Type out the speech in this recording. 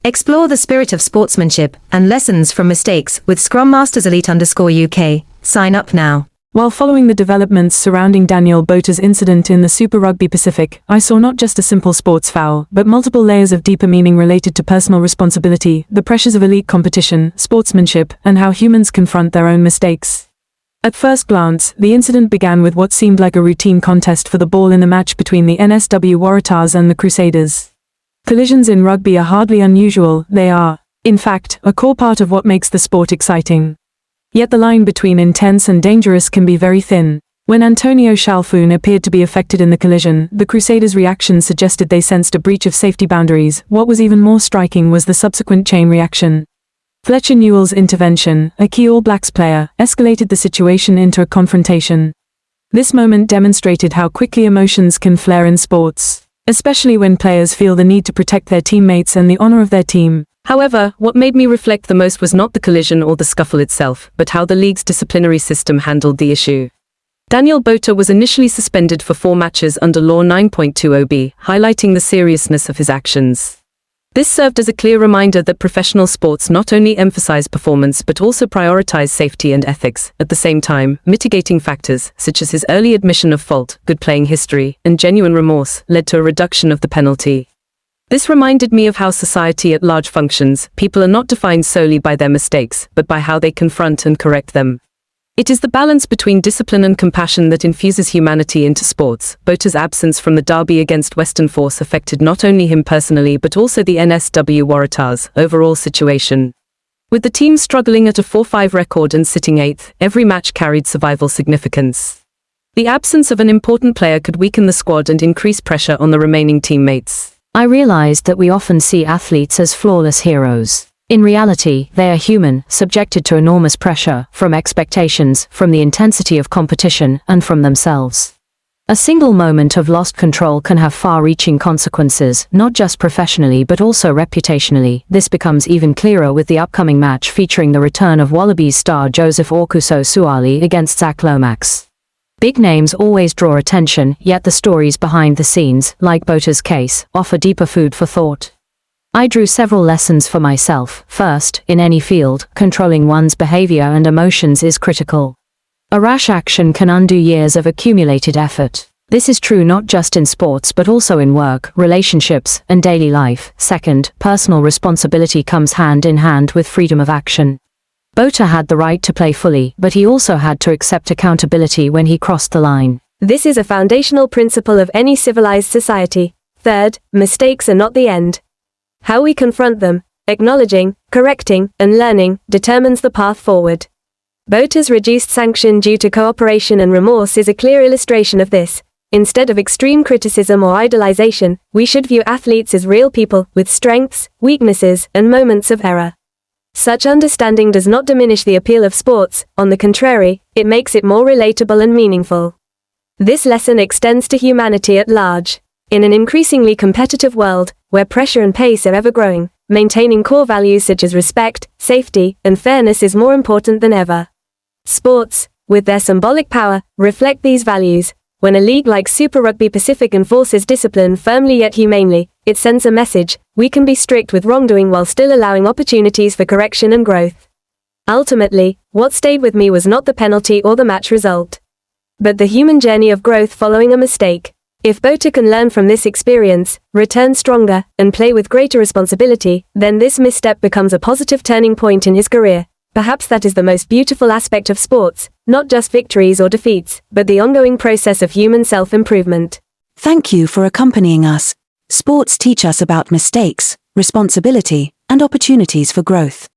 Explore the spirit of sportsmanship and lessons from mistakes with Scrum Masters Elite_UK. Sign up now. While following the developments surrounding Daniel Botha's incident in the Super Rugby Pacific, I saw not just a simple sports foul, but multiple layers of deeper meaning related to personal responsibility, the pressures of elite competition, sportsmanship, and how humans confront their own mistakes. At first glance, the incident began with what seemed like a routine contest for the ball in the match between the NSW Waratahs and the Crusaders. Collisions in rugby are hardly unusual, they are, in fact, a core part of what makes the sport exciting. Yet the line between intense and dangerous can be very thin. When Antonio Chalfoun appeared to be affected in the collision, the Crusaders' reaction suggested they sensed a breach of safety boundaries. What was even more striking was the subsequent chain reaction. Fletcher Newell's intervention, a key All Blacks player, escalated the situation into a confrontation. This moment demonstrated how quickly emotions can flare in sports, especially when players feel the need to protect their teammates and the honor of their team. However, what made me reflect the most was not the collision or the scuffle itself, but how the league's disciplinary system handled the issue. Daniel Botha was initially suspended for 4 matches under Law 9.20b, highlighting the seriousness of his actions. This served as a clear reminder that professional sports not only emphasize performance but also prioritize safety and ethics. At the same time, mitigating factors, such as his early admission of fault, good playing history, and genuine remorse, led to a reduction of the penalty. This reminded me of how society at large functions. People are not defined solely by their mistakes, but by how they confront and correct them. It is the balance between discipline and compassion that infuses humanity into sports. Botha's absence from the derby against Western Force affected not only him personally but also the NSW Waratahs' overall situation. With the team struggling at a 4-5 record and sitting 8th, every match carried survival significance. The absence of an important player could weaken the squad and increase pressure on the remaining teammates. I realized that we often see athletes as flawless heroes. In reality, they are human, subjected to enormous pressure, from expectations, from the intensity of competition, and from themselves. A single moment of lost control can have far-reaching consequences, not just professionally but also reputationally. This becomes even clearer with the upcoming match featuring the return of Wallabies star Joseph Aukuso-Suaalii against Zach Lomax. Big names always draw attention, yet the stories behind the scenes, like Botha's case, offer deeper food for thought. I drew several lessons for myself. First, in any field, controlling one's behavior and emotions is critical. A rash action can undo years of accumulated effort. This is true not just in sports but also in work, relationships, and daily life. Second, personal responsibility comes hand in hand with freedom of action. Botha had the right to play fully, but he also had to accept accountability when he crossed the line. This is a foundational principle of any civilized society. Third, mistakes are not the end. How we confront them, acknowledging, correcting, and learning, determines the path forward. Botha's reduced sanction due to cooperation and remorse is a clear illustration of this. Instead of extreme criticism or idolization, we should view athletes as real people, with strengths, weaknesses, and moments of error. Such understanding does not diminish the appeal of sports, on the contrary, it makes it more relatable and meaningful. This lesson extends to humanity at large. In an increasingly competitive world, where pressure and pace are ever growing, maintaining core values such as respect, safety, and fairness is more important than ever. Sports, with their symbolic power, reflect these values. When a league like Super Rugby Pacific enforces discipline firmly yet humanely, it sends a message: we can be strict with wrongdoing while still allowing opportunities for correction and growth. Ultimately, what stayed with me was not the penalty or the match result, but the human journey of growth following a mistake. If Botha can learn from this experience, return stronger, and play with greater responsibility, then this misstep becomes a positive turning point in his career. Perhaps that is the most beautiful aspect of sports, not just victories or defeats, but the ongoing process of human self-improvement. Thank you for accompanying us. Sports teach us about mistakes, responsibility, and opportunities for growth.